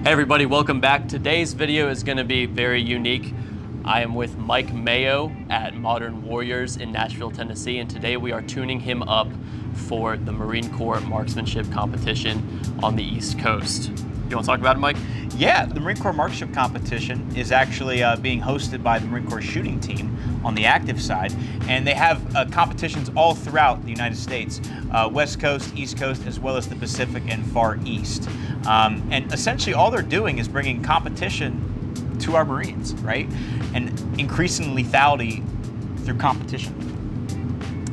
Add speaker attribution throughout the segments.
Speaker 1: Hey everybody, welcome back. Today's video is going to be very unique. I am with Mike Mayo at Modern Warriors in Nashville, Tennessee, and today we are tuning him up for the Marine Corps Marksmanship competition on the East Coast. You want to talk about it, Mike?
Speaker 2: Yeah, the Marine Corps Marksmanship competition is actually being hosted by the Marine Corps shooting team on the active side, and they have competitions all throughout the United States, West Coast, East Coast, as well as the Pacific and Far East. And essentially all they're doing is bringing competition to our Marines, right? And increasing lethality through competition.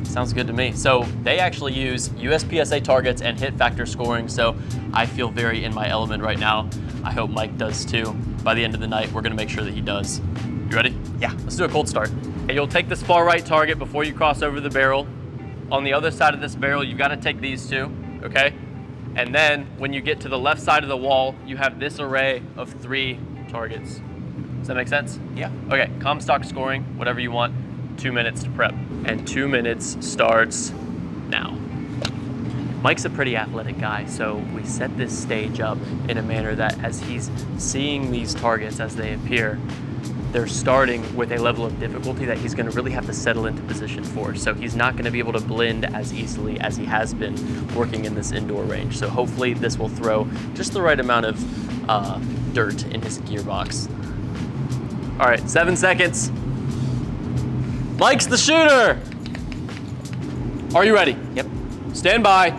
Speaker 1: Sounds good to me. So they actually use USPSA targets and hit factor scoring, so I feel very in my element right now. I hope Mike does too. By the end of the night, we're gonna make sure that he does. You ready?
Speaker 2: Yeah.
Speaker 1: Let's do a cold start. You'll take this far right target before you cross over the barrel. On the other side of this barrel, you've gotta take these two, okay? And then when you get to the left side of the wall, you have this array of 3 targets. Does that make sense?
Speaker 2: Yeah.
Speaker 1: Okay, Comstock scoring, whatever you want, 2 minutes to prep. And 2 minutes starts now. Mike's a pretty athletic guy, so we set this stage up in a manner that as he's seeing these targets as they appear, they're starting with a level of difficulty that he's gonna really have to settle into position for. So he's not gonna be able to blend as easily as he has been working in this indoor range. So hopefully this will throw just the right amount of dirt in his gearbox. All right, 7 seconds. Mike's the shooter. Are you ready?
Speaker 2: Yep.
Speaker 1: Stand by.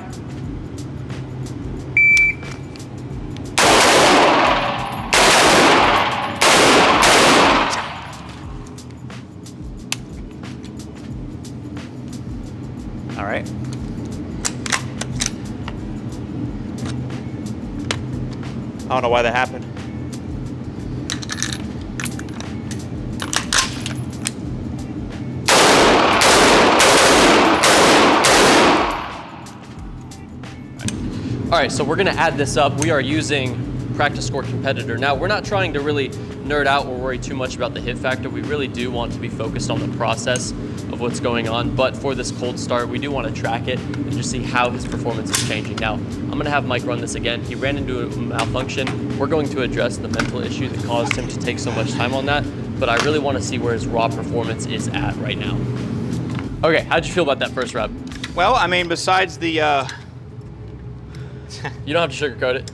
Speaker 2: All right. I don't know why that happened.
Speaker 1: All right, so we're gonna add this up. We are using Practice Score Competitor. Now, we're not trying to really nerd out or worry too much about the hit factor. We really do want to be focused on the process of what's going on, but for this cold start, we do want to track it and just see how his performance is changing. Now, I'm gonna have Mike run this again. He ran into a malfunction. We're going to address the mental issue that caused him to take so much time on that, but I really wanna see where his raw performance is at right now. Okay, how'd you feel about that first rep?
Speaker 2: Well, I mean, besides the
Speaker 1: You don't have to sugarcoat it.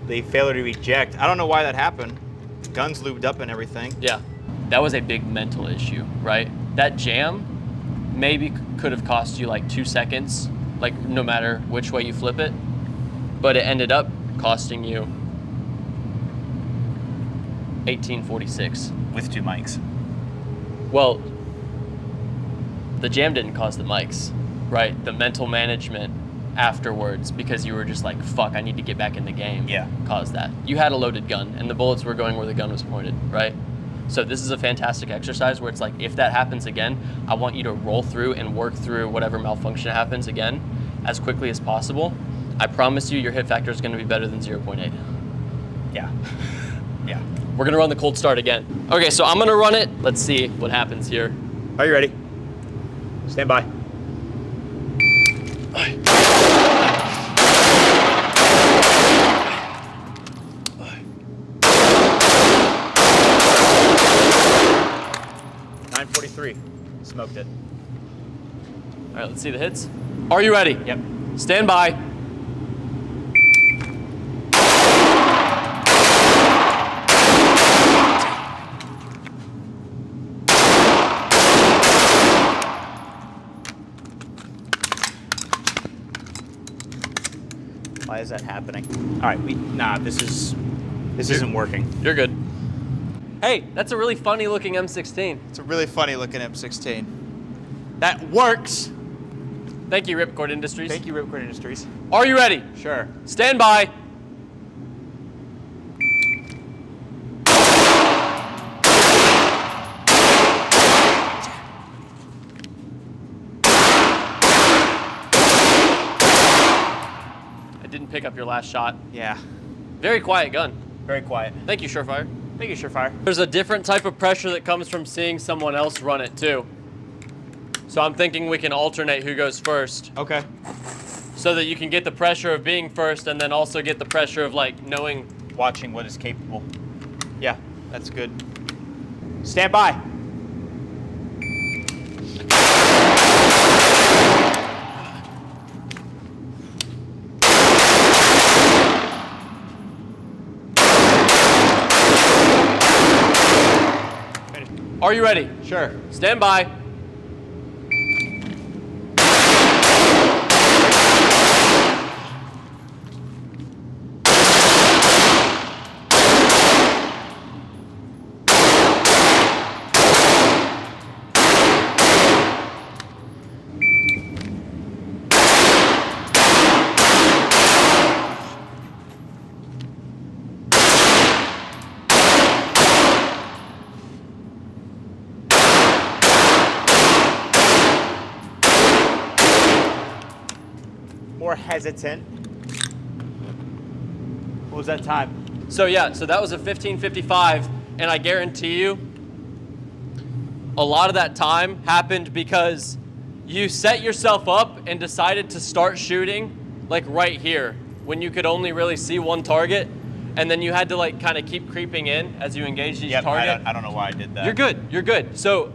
Speaker 2: the failure to eject, I don't know why that happened. Guns lubed up and everything.
Speaker 1: Yeah, that was a big mental issue, right? That jam maybe could have cost you like 2 seconds, like no matter which way you flip it, but it ended up costing you 1846.
Speaker 2: With 2 mics.
Speaker 1: Well, the jam didn't cost the mics, right? The mental management afterwards, because you were just like, fuck, I need to get back in the game,
Speaker 2: Yeah.
Speaker 1: caused that. You had a loaded gun and the bullets were going where the gun was pointed, right? So this is a fantastic exercise where it's like, if that happens again, I want you to roll through and work through whatever malfunction happens again as quickly as possible. I promise you your hit factor is gonna be better than 0.8.
Speaker 2: Yeah. Yeah.
Speaker 1: We're gonna run the cold start again. Okay, so I'm gonna run it. Let's see what happens here.
Speaker 2: Are you ready? Stand by. 943. Smoked it.
Speaker 1: All right, let's see the hits. Are you ready?
Speaker 2: Yep.
Speaker 1: Stand by.
Speaker 2: Why is that happening? All right, this isn't working.
Speaker 1: You're good. Hey, that's a really funny looking M16.
Speaker 3: It's a really funny looking M16. That works.
Speaker 1: Thank you, Ripcord Industries.
Speaker 2: Thank you, Ripcord Industries.
Speaker 1: Are you ready?
Speaker 2: Sure.
Speaker 1: Stand by. I didn't pick up your last shot.
Speaker 2: Yeah.
Speaker 1: Very quiet gun.
Speaker 2: Very quiet.
Speaker 1: Thank you, Surefire.
Speaker 2: Thank you, Surefire.
Speaker 1: There's a different type of pressure that comes from seeing someone else run it too. So I'm thinking we can alternate who goes first.
Speaker 2: Okay.
Speaker 1: So that you can get the pressure of being first and then also get the pressure of like knowing
Speaker 2: watching what is capable. Yeah, that's good. Stand by.
Speaker 1: Are you ready?
Speaker 2: Sure.
Speaker 1: Stand by.
Speaker 2: More hesitant. What was that time?
Speaker 1: So yeah, so that was a 15:55, and I guarantee you, a lot of that time happened because you set yourself up and decided to start shooting like right here when you could only really see one target, and then you had to like kind of keep creeping in as you engaged each target.
Speaker 2: I don't know why I did that.
Speaker 1: You're good, you're good. So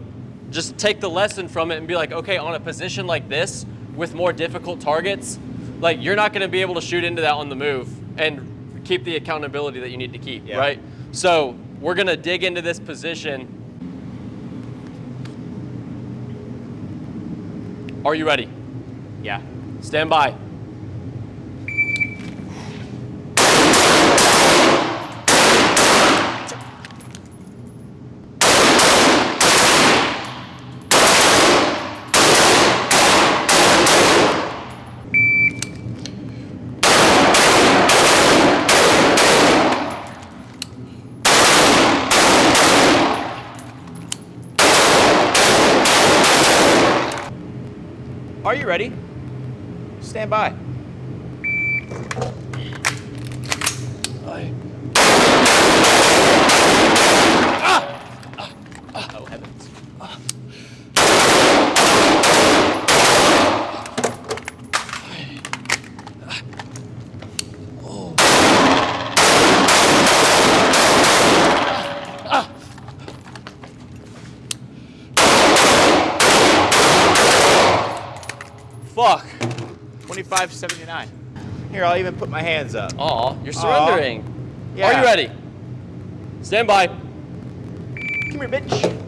Speaker 1: just take the lesson from it and be like, okay, on a position like this with more difficult targets, like you're not gonna be able to shoot into that on the move and keep the accountability that you need to keep, right? So we're gonna dig into this position. Are you ready?
Speaker 2: Yeah.
Speaker 1: Stand by.
Speaker 2: Are you ready? Stand by. Oh, heavens.
Speaker 1: Fuck.
Speaker 2: 2579. Here, I'll even put my hands up.
Speaker 1: Aw, you're surrendering.
Speaker 2: Yeah.
Speaker 1: Are you ready? Stand by.
Speaker 2: Come here, bitch.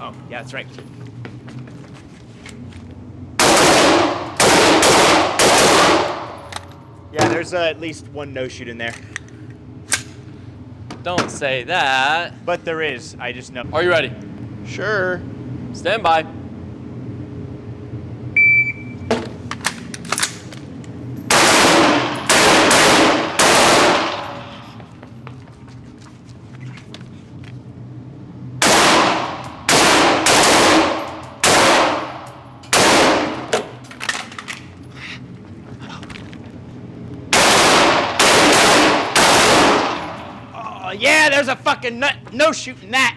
Speaker 2: Oh, yeah, that's right. Yeah, there's at least one no-shoot in there.
Speaker 1: Don't say that.
Speaker 2: But there is, I just know.
Speaker 1: Are you ready?
Speaker 2: Sure.
Speaker 1: Stand by.
Speaker 2: Yeah, there's a fucking no shooting that.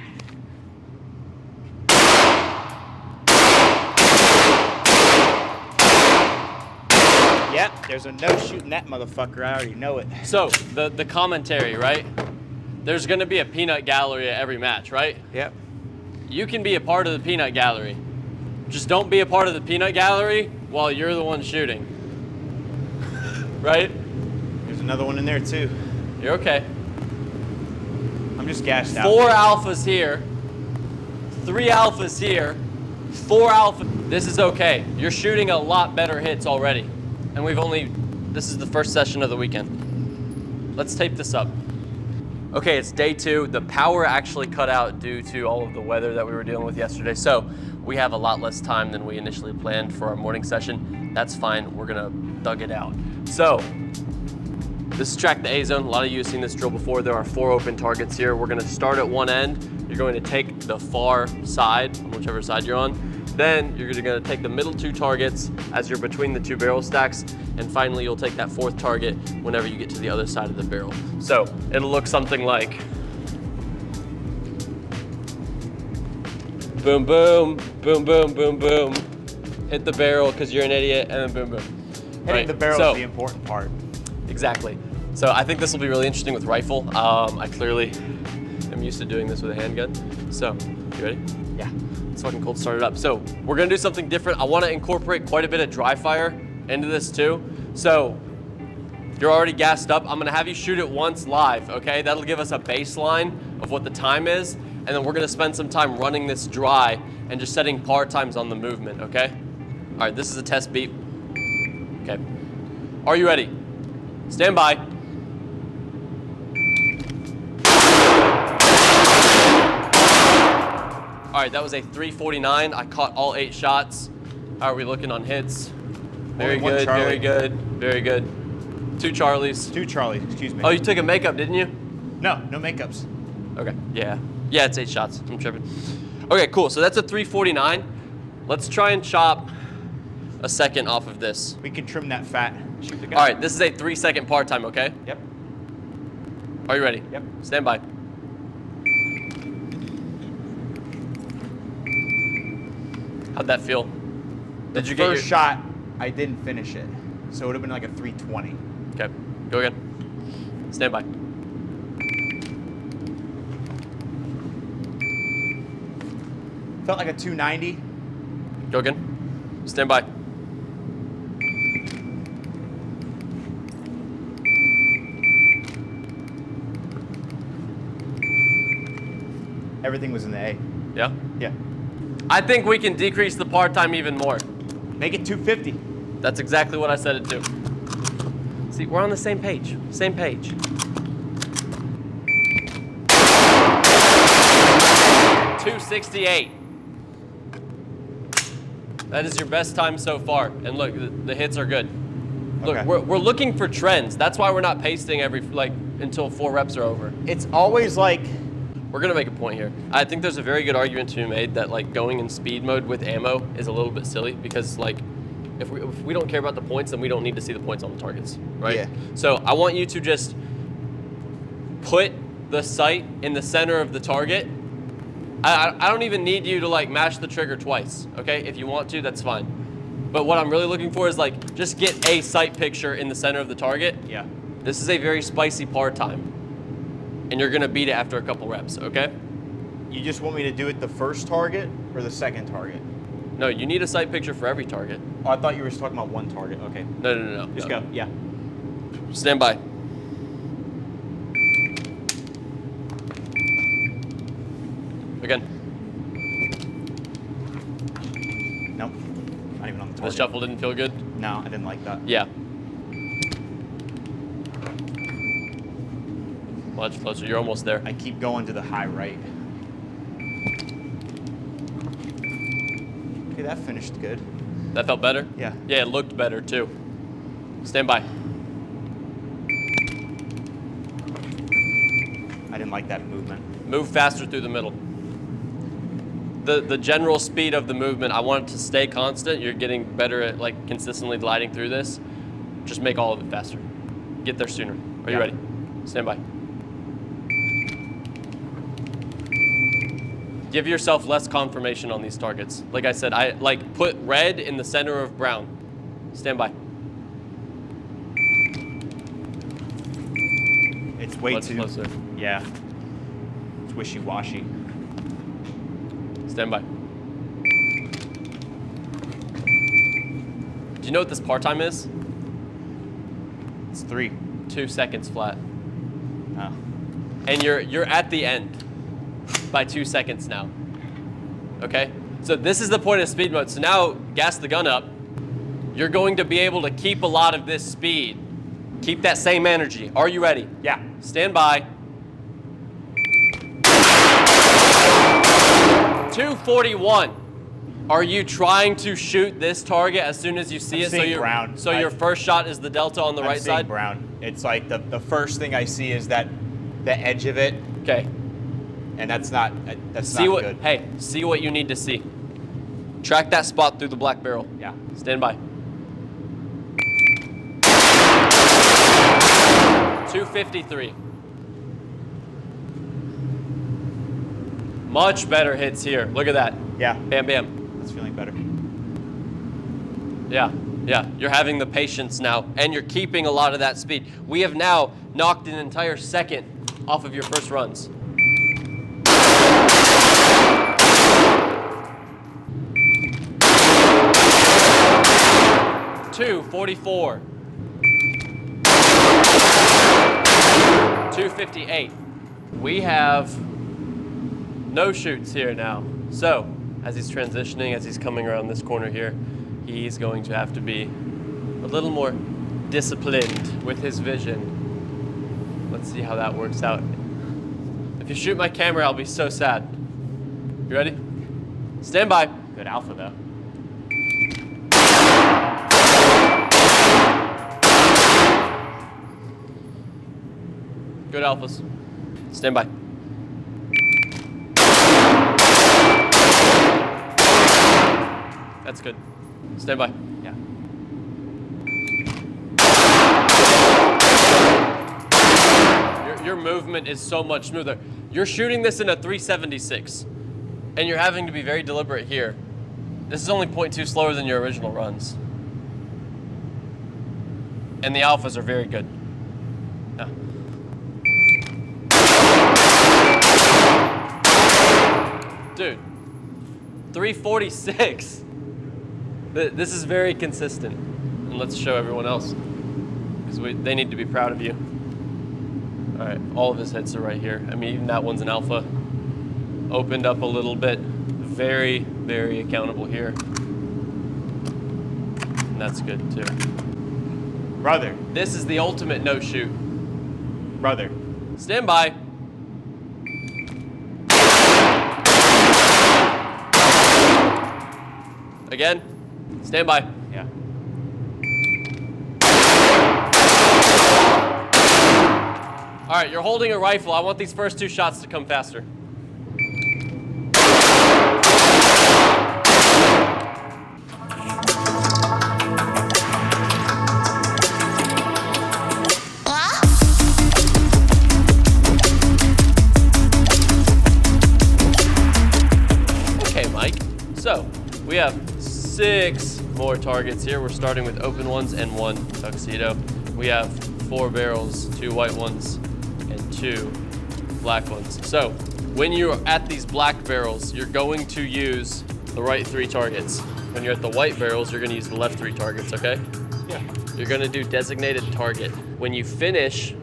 Speaker 2: Yep, there's a no shooting that motherfucker. I already know it.
Speaker 1: So, the commentary, right? There's going to be a peanut gallery at every match, right?
Speaker 2: Yep.
Speaker 1: You can be a part of the peanut gallery. Just don't be a part of the peanut gallery while you're the one shooting. Right?
Speaker 2: There's another one in there too.
Speaker 1: You're okay.
Speaker 2: I'm just gassed out.
Speaker 1: 4 alphas here, 3 alphas here, 4 alpha. This is okay. You're shooting a lot better hits already. And this is the first session of the weekend. Let's tape this up. Okay, it's day 2. The power actually cut out due to all of the weather that we were dealing with yesterday. So we have a lot less time than we initially planned for our morning session. That's fine, we're gonna thug it out. So, this is track the A zone. A lot of you have seen this drill before. There are 4 open targets here. We're gonna start at one end. You're going to take the far side, on whichever side you're on, Then you're gonna take the middle 2 targets as you're between the 2 barrel stacks, and finally you'll take that 4th target whenever you get to the other side of the barrel. So it'll look something like boom, boom, boom, boom, boom, boom. Hit the barrel because you're an idiot, and then boom, boom.
Speaker 2: Hitting the barrel is the important part.
Speaker 1: Exactly. So I think this will be really interesting with rifle. I clearly am used to doing this with a handgun. So, you ready?
Speaker 2: Yeah.
Speaker 1: It's fucking cold to start it up. So we're gonna do something different. I wanna incorporate quite a bit of dry fire into this too. So you're already gassed up. I'm gonna have you shoot it once live, okay? That'll give us a baseline of what the time is, and then we're gonna spend some time running this dry and just setting par times on the movement, okay? All right, this is a test beat. Okay. Are you ready? Stand by. All right, that was a 349. I caught all 8 shots. How are we looking on hits? Very good, very good, very good. 2 Charlies.
Speaker 2: 2 Charlies, excuse me.
Speaker 1: Oh, you took a makeup, didn't you?
Speaker 2: No, no makeups.
Speaker 1: Okay, yeah. Yeah, it's 8 shots, I'm tripping. Okay, cool, so that's a 349. Let's try and chop a second off of this.
Speaker 2: We can trim that fat. Shoot the gun.
Speaker 1: All right, this is a 3-second par time, okay?
Speaker 2: Yep.
Speaker 1: Are you ready?
Speaker 2: Yep.
Speaker 1: Stand by. How'd that feel? Did you get your
Speaker 2: first shot? I didn't finish it, so it would have been like a 320.
Speaker 1: Okay, go again. Stand by.
Speaker 2: Felt like a 290.
Speaker 1: Go again. Stand by.
Speaker 2: Everything was in the A.
Speaker 1: Yeah?
Speaker 2: Yeah.
Speaker 1: I think we can decrease the par time even more.
Speaker 2: Make it 250.
Speaker 1: That's exactly what I said it to. See, we're on the same page. Same page. .268. That is your best time so far. And look, the hits are good. Look,
Speaker 2: Okay.
Speaker 1: we're looking for trends. That's why we're not pasting until 4 reps are over.
Speaker 2: It's always like,
Speaker 1: We're gonna make a point here. I think there's a very good argument to be made that going in speed mode with ammo is a little bit silly because if we don't care about the points, then we don't need to see the points on the targets, right?
Speaker 2: Yeah.
Speaker 1: So I want you to just put the sight in the center of the target. I don't even need you to mash the trigger twice, okay? If you want to, that's fine. But what I'm really looking for is just get a sight picture in the center of the target.
Speaker 2: yeah.
Speaker 1: This is a very spicy par time. And you're gonna beat it after a couple reps, okay?
Speaker 2: You just want me to do it the first target or the second target?
Speaker 1: No, you need a sight picture for every target.
Speaker 2: Oh, I thought you were just talking about one target. Okay.
Speaker 1: No.
Speaker 2: Just
Speaker 1: no.
Speaker 2: go. Yeah.
Speaker 1: Stand by. Again.
Speaker 2: Nope. Not even on the
Speaker 1: The
Speaker 2: target.
Speaker 1: shuffle didn't feel good?
Speaker 2: No, I didn't like that.
Speaker 1: Yeah. Much closer, you're almost there.
Speaker 2: I keep going to the high right. Okay, that finished good.
Speaker 1: That felt better?
Speaker 2: Yeah.
Speaker 1: Yeah, it looked better too. Stand by.
Speaker 2: I didn't like that movement.
Speaker 1: Move faster through the middle. The general speed of the movement, I want it to stay constant. You're getting better at consistently gliding through this. Just make all of it faster. Get there sooner. Are you
Speaker 2: Yeah.
Speaker 1: ready? Stand by. Give yourself less confirmation on these targets. Like I said, I put red in the center of brown. Stand by.
Speaker 2: It's way
Speaker 1: Much
Speaker 2: too.
Speaker 1: closer.
Speaker 2: Yeah. It's wishy-washy.
Speaker 1: Stand by. Do you know what this par time is?
Speaker 2: It's 3.
Speaker 1: 2 seconds flat.
Speaker 2: Oh.
Speaker 1: And you're at the end by 2 seconds now. Okay? So this is the point of speed mode. So now gas the gun up. You're going to be able to keep a lot of this speed. Keep that same energy. Are you ready?
Speaker 2: Yeah.
Speaker 1: Stand by. 241. Are you trying to shoot this target as soon as you see it?
Speaker 2: seeing brown.
Speaker 1: So your first shot is the delta on the
Speaker 2: I'm
Speaker 1: right
Speaker 2: seeing
Speaker 1: side?
Speaker 2: brown. It's like the first thing I see is the edge of it,
Speaker 1: Okay.
Speaker 2: and that's not
Speaker 1: See
Speaker 2: not
Speaker 1: what
Speaker 2: good.
Speaker 1: Hey, see what you need to see. Track that spot through the black barrel.
Speaker 2: Yeah.
Speaker 1: Stand by. 253. Much better hits here. Look at that.
Speaker 2: Yeah.
Speaker 1: Bam, bam.
Speaker 2: That's feeling better.
Speaker 1: Yeah, yeah. You're having the patience now, and you're keeping a lot of that speed. We have now knocked an entire second off of your first runs. .244. 258. We have no shoots here now. So, as he's transitioning, as he's coming around this corner here, he's going to have to be a little more disciplined with his vision. Let's see how that works out. If you shoot my camera, I'll be so sad. You ready? Stand by.
Speaker 2: Good alpha, though.
Speaker 1: Good alphas. Stand by. That's good. Stand by.
Speaker 2: Yeah.
Speaker 1: Your movement is so much smoother. You're shooting this in a 376, and you're having to be very deliberate here. This is only 0.2 slower than your original runs. And the alphas are very good. Yeah. Dude, 346. This is very consistent. And let's show everyone else, because they need to be proud of you. All right, all of his hits are right here. I mean, even that one's an alpha. Opened up a little bit. Very, very accountable here. And that's good too.
Speaker 2: Brother.
Speaker 1: This is the ultimate no shoot.
Speaker 2: Brother.
Speaker 1: Stand by. Again, stand by.
Speaker 2: Yeah.
Speaker 1: All right, you're holding a rifle. I want these first two shots to come faster. Okay, Mike. So, we have 6 more targets here. We're starting with open ones and 1 tuxedo. We have 4 barrels, 2 white ones, and 2 black ones. So when you're at these black barrels, you're going to use the right 3 targets. When you're at the white barrels, you're gonna use the left 3 targets, okay?
Speaker 2: Yeah.
Speaker 1: You're gonna do designated target. When you finish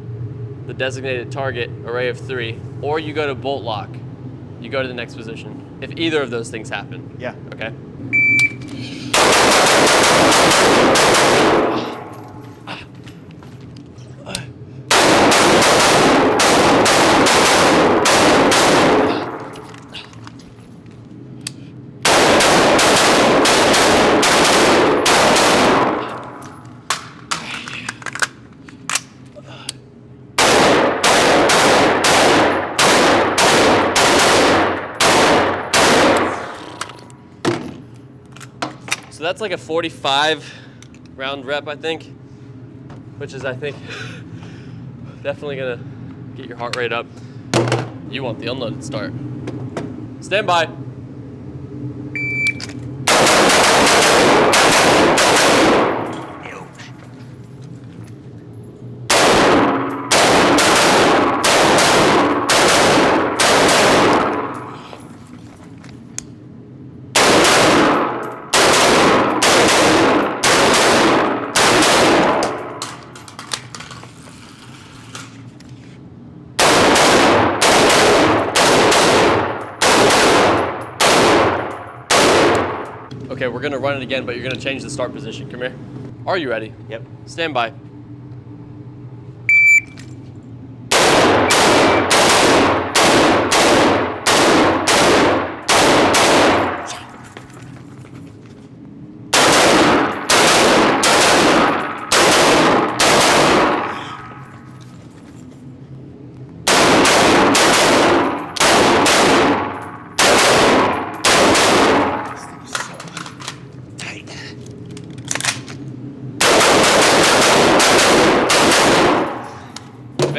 Speaker 1: the designated target array of 3, or you go to bolt lock, you go to the next position. If either of those things happen.
Speaker 2: Yeah.
Speaker 1: Okay? So that's like a 45 round rep, I think, which is, I think, definitely gonna get your heart rate up. You want the unloaded start. Stand by. Okay, we're gonna run it again, but you're gonna change the start position. Come here. Are you ready?
Speaker 2: Yep.
Speaker 1: Stand by.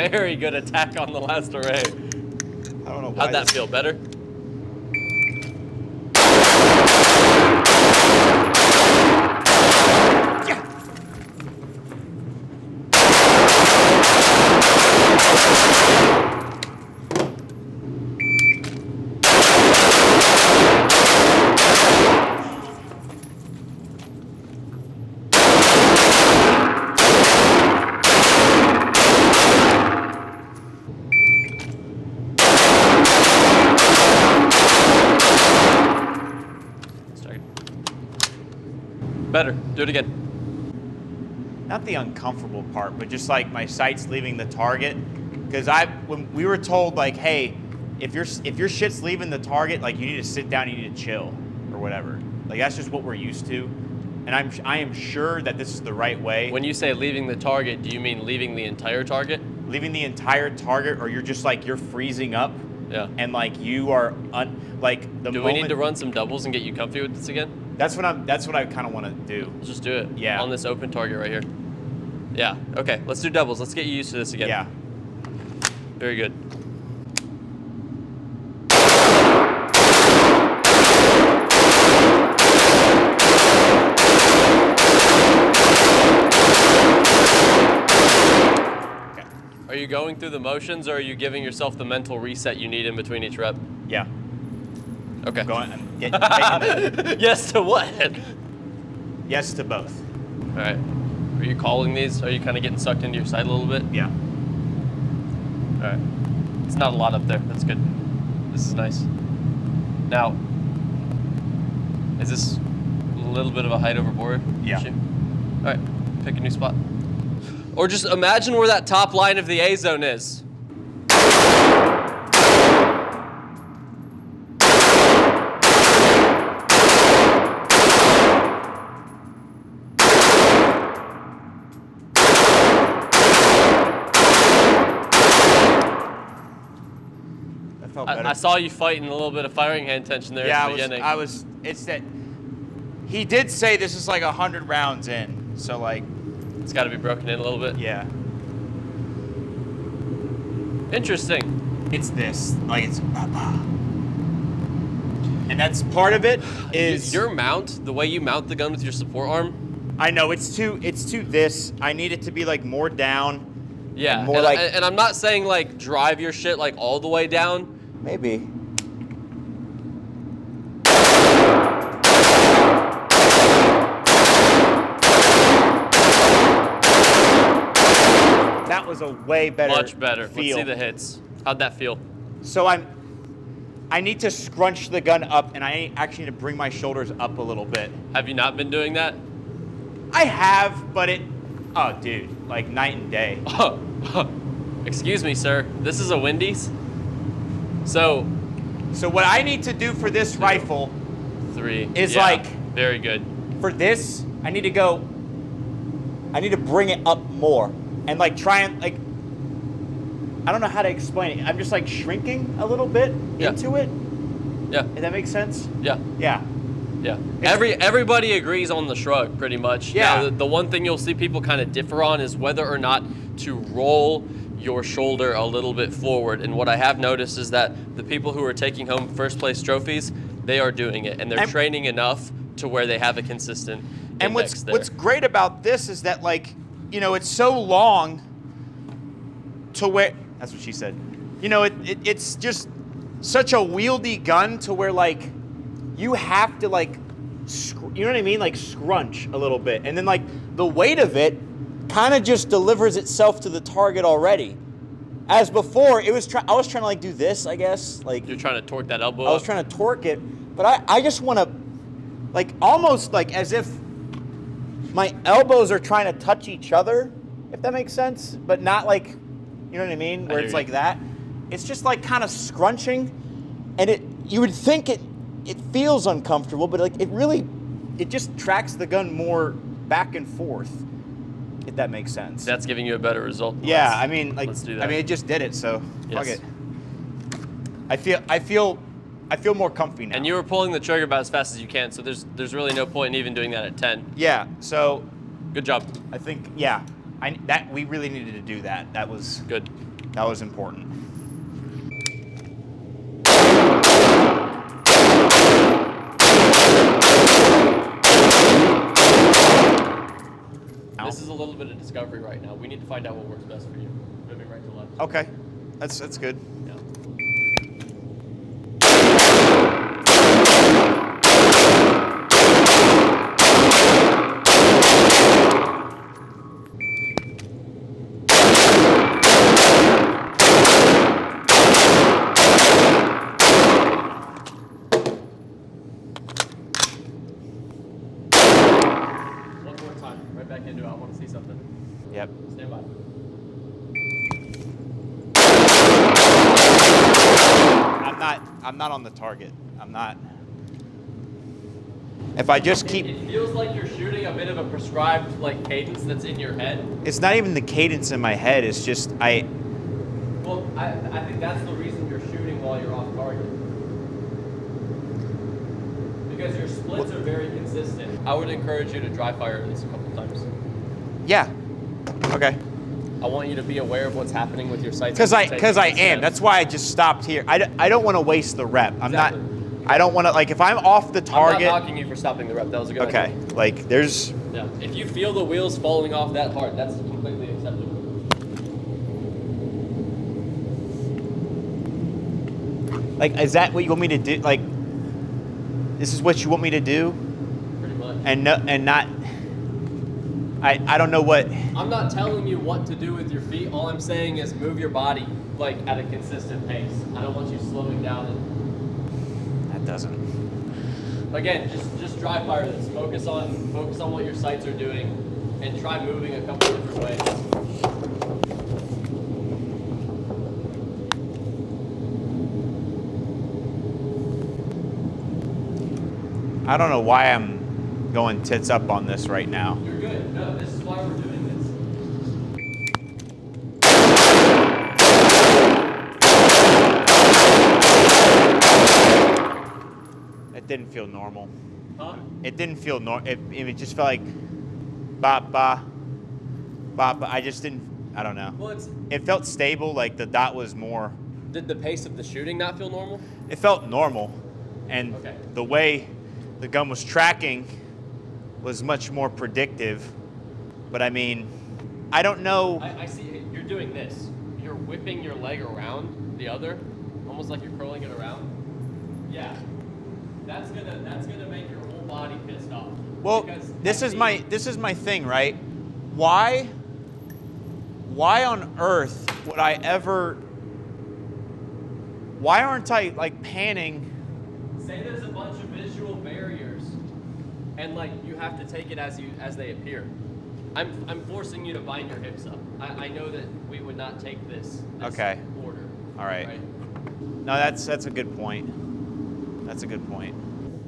Speaker 1: Very good attack on the last array.
Speaker 2: I don't know why.
Speaker 1: How'd that feel? Better? Better. Do it again.
Speaker 2: Not the uncomfortable part, but just like my sights leaving the target. Because when we were told like, hey, if your shit's leaving the target, like you need to sit down, you need to chill, or whatever. Like that's just what we're used to, and I am sure that this is the right way.
Speaker 1: When you say leaving the target, do you mean leaving the entire target?
Speaker 2: Leaving the entire target, or you're just like you're freezing up.
Speaker 1: Yeah.
Speaker 2: And like you are like the.
Speaker 1: Do we need to run some doubles and get you comfy with this again?
Speaker 2: That's what I kind of want to do.
Speaker 1: Let's just do it.
Speaker 2: Yeah.
Speaker 1: On this open target right here. Yeah. Okay. Let's do doubles. Let's get you used to this again.
Speaker 2: Yeah.
Speaker 1: Very good.
Speaker 2: Okay.
Speaker 1: Are you going through the motions, or are you giving yourself the mental reset you need in between each rep?
Speaker 2: Yeah.
Speaker 1: Okay.
Speaker 2: I'm taking the,
Speaker 1: Yes to what?
Speaker 2: yes to both.
Speaker 1: All right. Are you calling these? Are you kind of getting sucked into your sight a little bit?
Speaker 2: Yeah.
Speaker 1: All right. It's not a lot up there. That's good. This is nice. Now, is this a little bit of a height overboard
Speaker 2: Yeah.
Speaker 1: issue? All right. Pick a new spot. Or just imagine where that top line of the A zone is. I saw you fighting a little bit of firing hand tension there at the beginning.
Speaker 2: It's that he did say this is like 100 rounds in, so like.
Speaker 1: It's got to be broken in a little bit.
Speaker 2: Yeah.
Speaker 1: Interesting.
Speaker 2: It's this, like it's. And that's part of it is.
Speaker 1: Your mount, the way you mount the gun with your support arm.
Speaker 2: I know, it's too this. I need it to be like more down.
Speaker 1: Yeah,
Speaker 2: more like.
Speaker 1: And I'm not saying like drive your shit like all the way down.
Speaker 2: Maybe. That was a way better.
Speaker 1: Much better.
Speaker 2: Feel.
Speaker 1: Let's see the hits. How'd that feel?
Speaker 2: So I need to scrunch the gun up, and I actually need to bring my shoulders up a little bit.
Speaker 1: Have you not been doing that?
Speaker 2: I have, but oh, dude, like night and day.
Speaker 1: Excuse me, sir. This is a Wendy's. So
Speaker 2: what I need to do for this rifle
Speaker 1: 3
Speaker 2: is
Speaker 1: yeah,
Speaker 2: like
Speaker 1: very good.
Speaker 2: For this, I need to bring it up more and like try and like I don't know how to explain it. I'm just like shrinking a little bit into it.
Speaker 1: Yeah.
Speaker 2: Does that make sense?
Speaker 1: Yeah.
Speaker 2: Yeah.
Speaker 1: Yeah. Everybody agrees on the shrug pretty much.
Speaker 2: Yeah.
Speaker 1: Now, the one thing you'll see people kind of differ on is whether or not to roll your shoulder a little bit forward. And what I have noticed is that the people who are taking home first place trophies, they are doing it, and they're training enough to where they have a consistent
Speaker 2: and
Speaker 1: index there.
Speaker 2: what's great about this is that like, you know, it's so long to where that's what she said. You know, it's just such a wieldy gun to where like you have to like you know what I mean, like scrunch a little bit, and then like the weight of it kind of just delivers itself to the target already. As before, I was trying to like do this, I guess. Like
Speaker 1: you're trying to torque that elbow.
Speaker 2: I was trying to torque it, but I just want to like almost like as if my elbows are trying to touch each other, if that makes sense, but not like, you know what I mean, where it's like that. It's just like kind of scrunching, and you would think it feels uncomfortable, but like it just tracks the gun more back and forth, if that makes sense.
Speaker 1: That's giving you a better result.
Speaker 2: Yeah, I mean, like,
Speaker 1: let's do that.
Speaker 2: I mean, it just did it, so fuck
Speaker 1: Yes.
Speaker 2: it. I feel more comfy now.
Speaker 1: And you were pulling the trigger about as fast as you can, so there's really no point in even doing that at 10.
Speaker 2: Yeah, so
Speaker 1: Good job.
Speaker 2: I think we really needed to do that. That was
Speaker 1: Good.
Speaker 2: That was important.
Speaker 1: This is a little bit of discovery right now. We need to find out what works best for you. Moving right to left.
Speaker 2: Okay, that's good.
Speaker 1: Yeah. One more time. Right back into it. I want to see something.
Speaker 2: Yep.
Speaker 1: Stand by.
Speaker 2: I'm not on the target. I'm not. If I just keep,
Speaker 1: It feels like you're shooting a bit of a prescribed like cadence that's in your head.
Speaker 2: it's not even the cadence in my head. It's just
Speaker 1: Well, I think that's the reason you're shooting while you're off target. Because your splits are very consistent. I would encourage you to dry fire at least a couple times.
Speaker 2: Yeah. Okay.
Speaker 1: I want you to be aware of what's happening with your sights.
Speaker 2: Because I am.
Speaker 1: Steps.
Speaker 2: That's why I just stopped here. I don't want to waste the rep. I'm
Speaker 1: Exactly.
Speaker 2: not. I don't want to, like, if I'm off the target.
Speaker 1: I'm not knocking you for stopping the rep. That was a good
Speaker 2: Okay.
Speaker 1: idea.
Speaker 2: Like there's.
Speaker 1: Yeah. If you feel the wheels falling off that hard, that's completely acceptable.
Speaker 2: Like, is that what you want me to do? Like, this is what you want me to do?
Speaker 1: Pretty much.
Speaker 2: And not. I don't know what.
Speaker 1: I'm not telling you what to do with your feet. All I'm saying is move your body like at a consistent pace. I don't want you slowing down.
Speaker 2: That doesn't.
Speaker 1: Again, just dry fire this. Focus on what your sights are doing, and try moving a couple different ways.
Speaker 2: I don't know why I'm going tits up on this right now.
Speaker 1: You're good. No, this is why we're doing this.
Speaker 2: It didn't feel normal.
Speaker 1: Huh?
Speaker 2: It didn't feel normal. It just felt like ba ba ba ba. I just didn't. I don't know.
Speaker 1: Well,
Speaker 2: It felt stable. Like the dot was more.
Speaker 1: did the pace of the shooting not feel normal?
Speaker 2: It felt normal, and
Speaker 1: Okay.
Speaker 2: the way the gun was tracking was much more predictive. But I mean, I don't know.
Speaker 1: I see you're doing this. You're whipping your leg around the other, almost like you're curling it around. Yeah. That's gonna make your whole body pissed off.
Speaker 2: Well,
Speaker 1: Because
Speaker 2: this is
Speaker 1: technique-
Speaker 2: my thing, right? Why on earth would I ever? Why aren't I like panning?
Speaker 1: Say there's a bunch of visual barriers, and like you have to take it as they appear. I'm forcing you to bind your hips up. I know that we would not take this
Speaker 2: Okay.
Speaker 1: order.
Speaker 2: All right. No, that's a good point. That's a good point.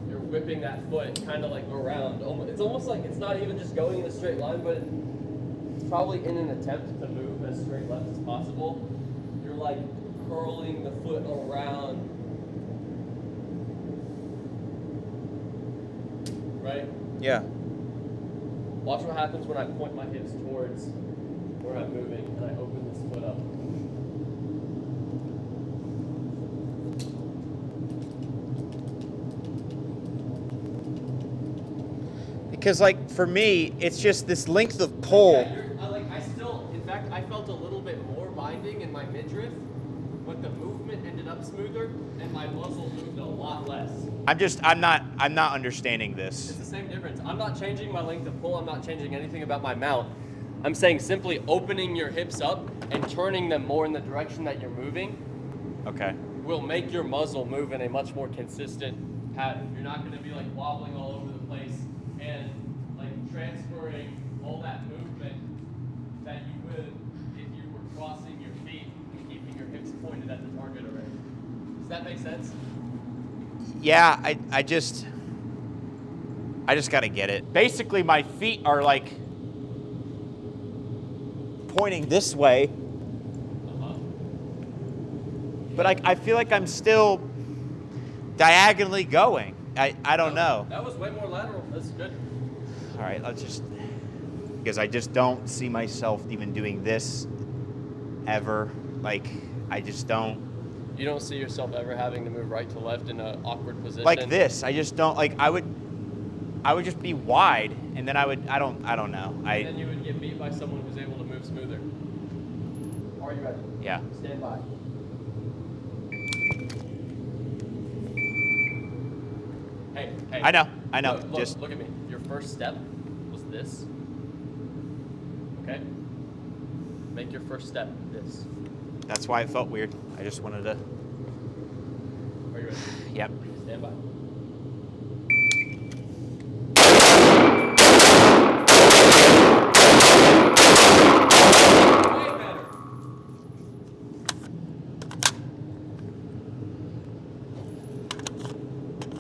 Speaker 1: You're whipping that foot kind of like around. It's almost like it's not even just going in a straight line, but it's probably in an attempt to move as straight left as possible. You're like curling the foot around. Right?
Speaker 2: Yeah.
Speaker 1: Watch what happens when I point my hips towards where I'm moving and I open this foot up.
Speaker 2: Because like for me, it's just this length of pull.
Speaker 1: Yeah, in fact, I felt a little bit more binding in my midriff, but the movement ended up smoother and my muzzle moved a lot less.
Speaker 2: I'm not understanding this.
Speaker 1: It's the same difference. I'm not changing my length of pull. I'm not changing anything about my mount. I'm saying simply opening your hips up and turning them more in the direction that you're moving
Speaker 2: Okay.
Speaker 1: will make your muzzle move in a much more consistent pattern. You're not going to be like wobbling all over the place and like transferring all that movement that you would if you were crossing your feet and keeping your hips pointed at the target already. Does that make sense?
Speaker 2: Yeah, I just gotta get it. Basically, my feet are like pointing this way, but I feel like I'm still diagonally going. I don't know.
Speaker 1: That was way more lateral. That's good.
Speaker 2: All right, let's just, because I just don't see myself even doing this ever. Like, I just don't.
Speaker 1: You don't see yourself ever having to move right to left in an awkward position?
Speaker 2: Like this, I just don't, like, I would just be wide, and then I don't know.
Speaker 1: And then you would get beat by someone who's able to move smoother. Are you ready?
Speaker 2: Yeah.
Speaker 1: Stand by. Hey.
Speaker 2: I know.
Speaker 1: Look at me. Your first step was this. Okay? Make your first step this.
Speaker 2: That's why it felt weird. I just wanted to.
Speaker 1: Are you ready?
Speaker 2: Yep.
Speaker 1: Stand by. Way better.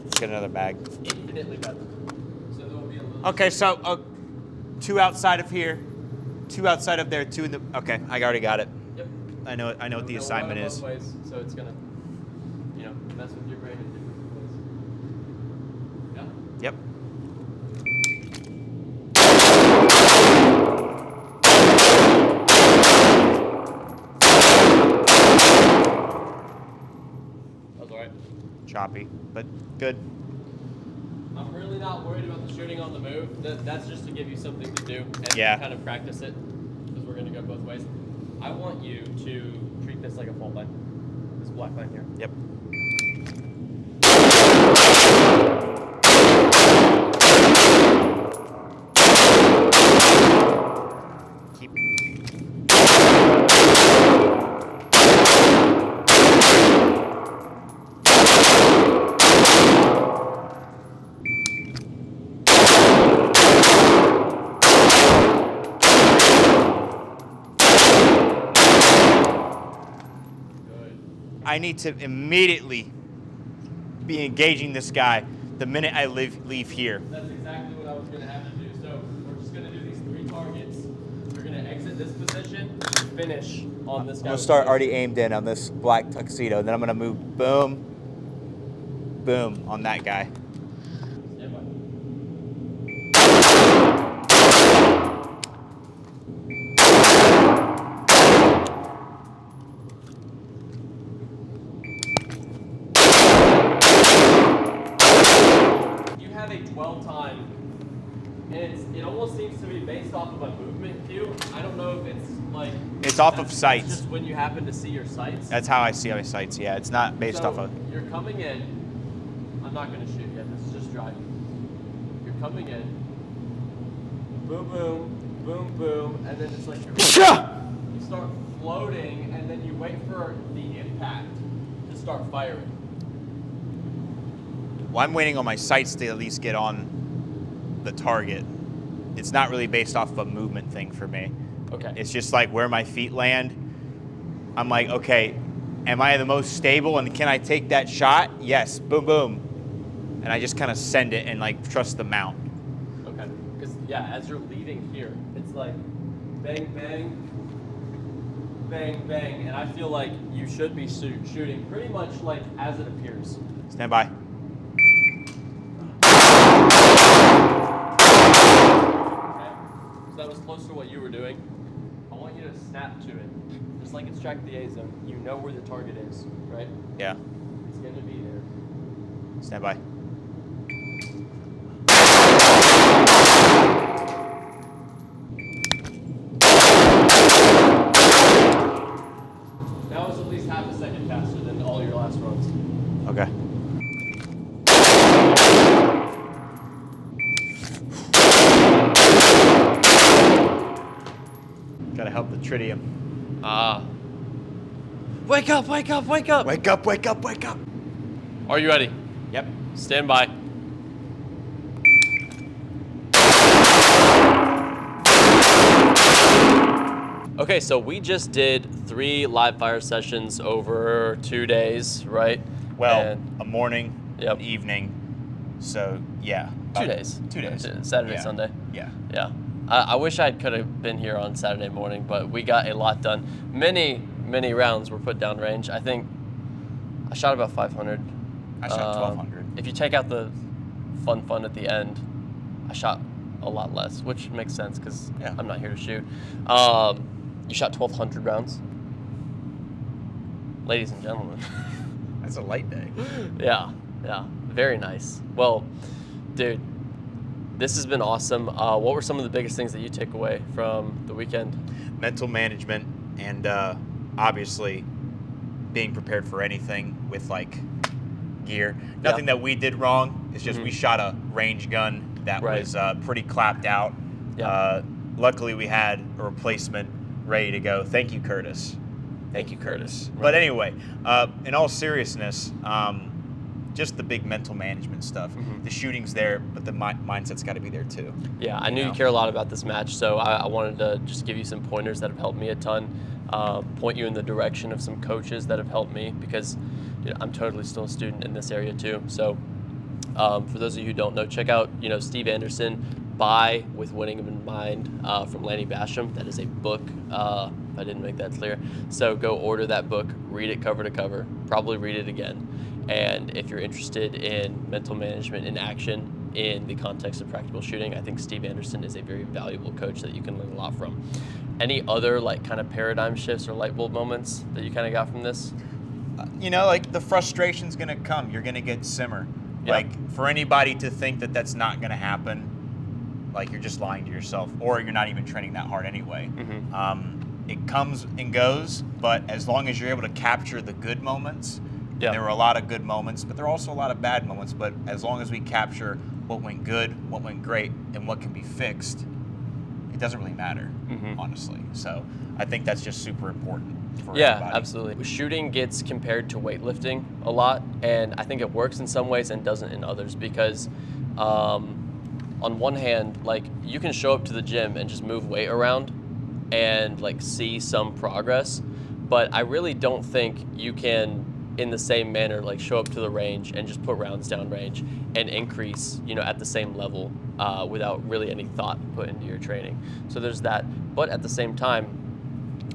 Speaker 2: Let's get another bag.
Speaker 1: Infinitely better. So there will be a little.
Speaker 2: Okay, so 2 outside of here, 2 outside of there, 2 in the. Okay, I already got it.
Speaker 1: Yep.
Speaker 2: I know what the assignment is.
Speaker 1: Both ways, so it's gonna, mess with your brain in different ways. Yeah.
Speaker 2: Yep.
Speaker 1: That was alright.
Speaker 2: Choppy, but good.
Speaker 1: I'm really not worried about the shooting on the move. That's just to give you something to do and
Speaker 2: Yeah.
Speaker 1: kind of practice it, because we're gonna go both ways. I want you to treat this like a fault line. This black line here.
Speaker 2: Yep. Keep. I need to immediately be engaging this guy the minute I leave here.
Speaker 1: That's exactly what I was going to have you do. So we're just going to do these 3 targets. You're going to exit this position, finish on this guy.
Speaker 2: I'm gonna start already aimed in on this black tuxedo, and then I'm gonna move boom, boom on that guy.
Speaker 1: Stand by. Have a dwell time, and it almost seems to be based off of a movement cue. I don't know if it's like
Speaker 2: It's off of sights.
Speaker 1: It's just when you happen to see your sights.
Speaker 2: That's how I see my sights. Yeah, it's not based off of.
Speaker 1: You're coming in. I'm not going to shoot yet. This is just driving. You're coming in. Boom, boom, boom, boom, and then it's like you start floating, and then you wait for the impact to start firing.
Speaker 2: Well, I'm waiting on my sights to at least get on the target. It's not really based off of a movement thing for me.
Speaker 1: Okay.
Speaker 2: It's just like where my feet land. I'm like, okay, am I the most stable and can I take that shot? Yes, boom, boom. And I just kind of send it and like trust the mount.
Speaker 1: Okay. Because, yeah, as you're leaving here, it's like bang, bang, bang, bang. And I feel like you should be shooting pretty much like as it appears.
Speaker 2: Stand by.
Speaker 1: That was close to what you were doing. I want you to snap to it. Just like it's track the A zone. You know where the target is, right?
Speaker 2: Yeah.
Speaker 1: It's going to be there.
Speaker 2: Stand by.
Speaker 1: That was at least half a second faster than all your last runs.
Speaker 2: Okay. Gotta help the tritium.
Speaker 1: Wake up, wake up, wake up!
Speaker 2: Wake up, wake up, wake up.
Speaker 1: Are you ready?
Speaker 2: Yep.
Speaker 1: Stand by. Okay, so we just did 3 live fire sessions over 2 days, right?
Speaker 2: Well,
Speaker 1: And
Speaker 2: a morning,
Speaker 1: Yep.
Speaker 2: an evening. So, yeah.
Speaker 1: 2 days.
Speaker 2: 2 days.
Speaker 1: Saturday,
Speaker 2: Yeah.
Speaker 1: Sunday.
Speaker 2: Yeah.
Speaker 1: Yeah. I wish I could have been here on Saturday morning, but we got a lot done. Many rounds were put down range. I think I shot about 500.
Speaker 2: I shot 1,200.
Speaker 1: If you take out the fun at the end, I shot a lot less, which makes sense because
Speaker 2: Yeah.
Speaker 1: I'm not here to shoot. You shot 1,200 rounds. ladies and gentlemen.
Speaker 2: That's a light day.
Speaker 1: Yeah, very nice. Well, dude, this has been awesome. What were some of the biggest things that you take away from the weekend?
Speaker 2: Mental management and obviously being prepared for anything with like gear. Nothing that we did wrong. It's just we shot a range gun that was pretty clapped out.
Speaker 1: Yeah.
Speaker 2: Luckily, we had a replacement ready to go. Thank you, Curtis. Thank you, Curtis. But anyway, in all seriousness, just the big mental management stuff. The shooting's there, but the mindset's got to be there too.
Speaker 1: Yeah, I knew you care a lot about this match, so I wanted to just give you some pointers that have helped me a ton, point you in the direction of some coaches that have helped me, because I'm totally still a student in this area too. So for those of you who don't know, check out Steve Anderson, Buy with Winning in Mind from Lanny Basham. That is a book, if I didn't make that clear. So go order that book, read it cover to cover, probably read it again. And if you're interested in mental management in action in the context of practical shooting, I think Steve Anderson is a very valuable coach that you can learn a lot from. Any other like kind of paradigm shifts or light bulb moments that you kind of got from this?
Speaker 2: Like the frustration's going to come. You're going to get simmer.
Speaker 1: Yeah.
Speaker 2: Like for anybody to think that that's not going to happen, like you're just lying to yourself, or you're not even training that hard anyway. It comes and goes, but as long as you're able to capture the good moments, there were a lot of good moments, but there are also a lot of bad moments. But as long as we capture what went good, what went great, and what can be fixed, it doesn't really matter, honestly. So I think that's just super important for everybody.
Speaker 1: Absolutely. Shooting gets compared to weightlifting a lot, and I think it works in some ways and doesn't in others, because on one hand, like you can show up to the gym and just move weight around and like see some progress, but I really don't think you can in the same manner like show up to the range and just put rounds down range and increase at the same level without really any thought put into your training. So there's that, but at the same time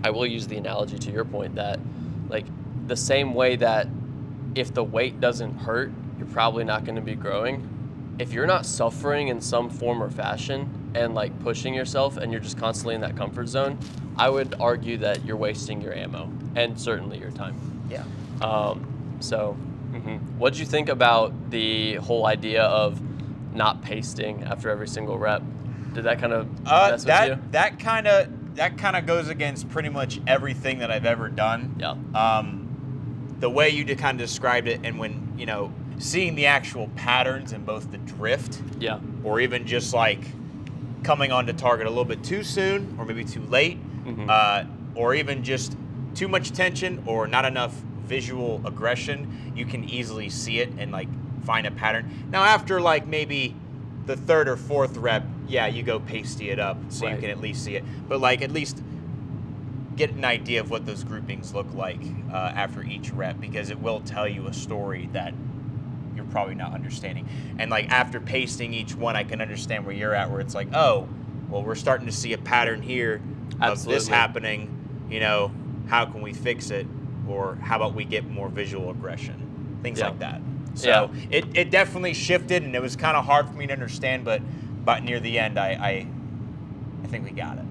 Speaker 1: I will use the analogy to your point that like the same way that if the weight doesn't hurt, you're probably not going to be growing. If you're not suffering in some form or fashion and like pushing yourself and you're just constantly in that comfort zone, I would argue that you're wasting your ammo and certainly your time.
Speaker 2: Yeah.
Speaker 1: What did you think about the whole idea of not pasting after every single rep? Did that kind of mess with you?
Speaker 2: That kind of goes against pretty much everything that I've ever done.
Speaker 1: Yeah.
Speaker 2: The way you kind of described it, and when seeing the actual patterns in both the drift, or even just like coming onto target a little bit too soon or maybe too late, or even just too much tension or not enough visual aggression, you can easily see it and like find a pattern. Now after like maybe the third or fourth rep, you go pasty it up so you can at least see it, but like at least get an idea of what those groupings look like after each rep, because it will tell you a story that you're probably not understanding. And like after pasting each one, I can understand where you're at, where it's like, oh, well, we're starting to see a pattern here of this happening. How can we fix it? Or how about we get more visual aggression? Things like that. So it definitely shifted, and it was kind of hard for me to understand, but near the end, I think we got it.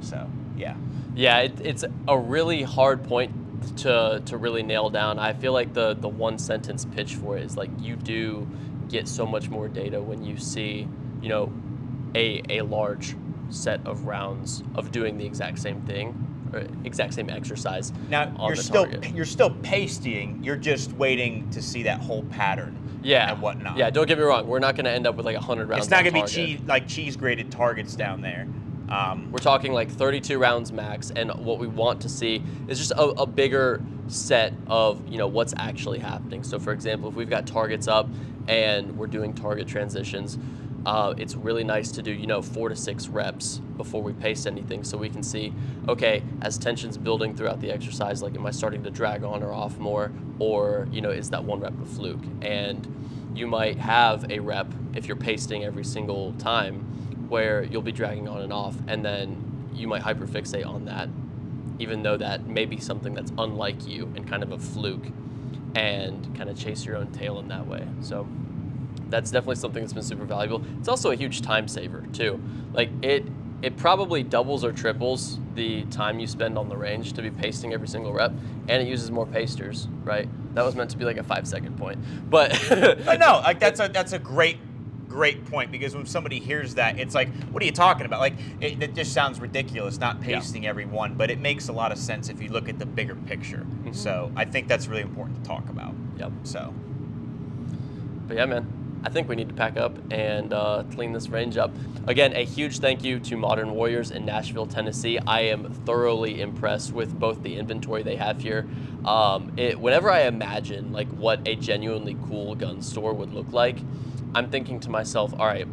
Speaker 2: So, yeah. Yeah,
Speaker 1: it's a really hard point to really nail down. I feel like the one sentence pitch for it is like you do get so much more data when you see, a large set of rounds of doing the exact same thing. Or exact same exercise.
Speaker 2: Now you're still pasting. You're just waiting to see that whole pattern. And whatnot.
Speaker 1: Yeah. Don't get me wrong. We're not going to end up with like 100 rounds.
Speaker 2: It's not going to be cheese graded targets down there.
Speaker 1: We're talking like 32 rounds max, and what we want to see is just a bigger set of what's actually happening. So for example, if we've got targets up and we're doing target transitions, it's really nice to do 4 to 6 reps before we pace anything, so we can see, okay, as tension's building throughout the exercise, like am I starting to drag on or off more, or is that one rep a fluke? And you might have a rep, if you're pasting every single time, where you'll be dragging on and off, and then you might hyperfixate on that, even though that may be something that's unlike you and kind of a fluke, and kind of chase your own tail in that way. So that's definitely something that's been super valuable. It's also a huge time saver too. Like it probably doubles or triples the time you spend on the range to be pasting every single rep, and it uses more pasters, right? That was meant to be like a 5-second point, but
Speaker 2: no, like that's a great point, because when somebody hears that, it's like, what are you talking about? Like, it just sounds ridiculous, not pasting every one, but it makes a lot of sense if you look at the bigger picture. So I think that's really important to talk about.
Speaker 1: Yep.
Speaker 2: So,
Speaker 1: but yeah, man, I think we need to pack up and clean this range up. Again, a huge thank you to Modern Warriors in Nashville, Tennessee. I am thoroughly impressed with both the inventory they have here. Whenever I imagine like what a genuinely cool gun store would look like, I'm thinking to myself, all right,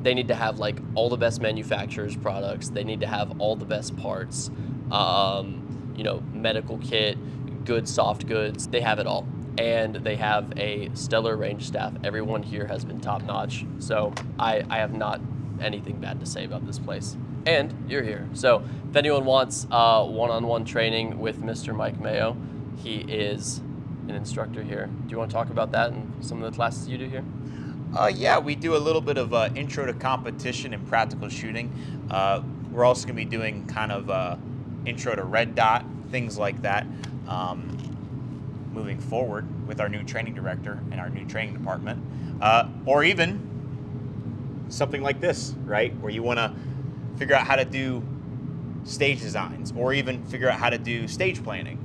Speaker 1: they need to have like all the best manufacturers' products. They need to have all the best parts, you know, medical kit, good soft goods. They have it all. And they have a stellar range staff. Everyone here has been top notch. So I have not anything bad to say about this place. And you're here. So if anyone wants one-on-one training with Mr. Mike Mayo, he is an instructor here. Do you want to talk about that and some of the classes you do here?
Speaker 2: Yeah, we do a little bit of intro to competition and practical shooting. We're also going to be doing kind of intro to red dot, things like that. Moving forward with our new training director and our new training department, or even something like this, right? Where you want to figure out how to do stage designs, or even figure out how to do stage planning.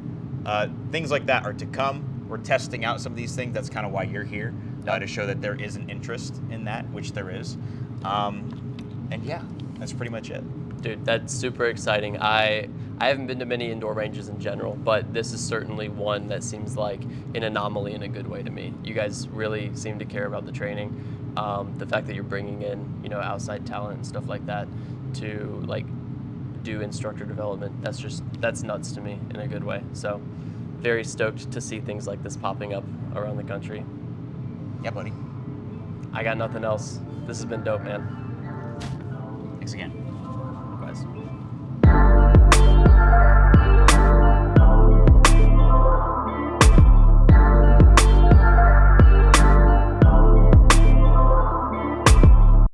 Speaker 2: Things like that are to come. We're testing out some of these things. That's kind of why you're here, to show that there is an interest in that, which there is. And yeah, that's pretty much it.
Speaker 1: Dude, that's super exciting. I haven't been to many indoor ranges in general, but this is certainly one that seems like an anomaly in a good way to me. You guys really seem to care about the training. The fact that you're bringing in, you know, outside talent and stuff like that to like do instructor development, that's nuts to me in a good way. So very stoked to see things like this popping up around the country.
Speaker 2: Yeah, buddy.
Speaker 1: I got nothing else. This has been dope, man.
Speaker 2: Thanks again.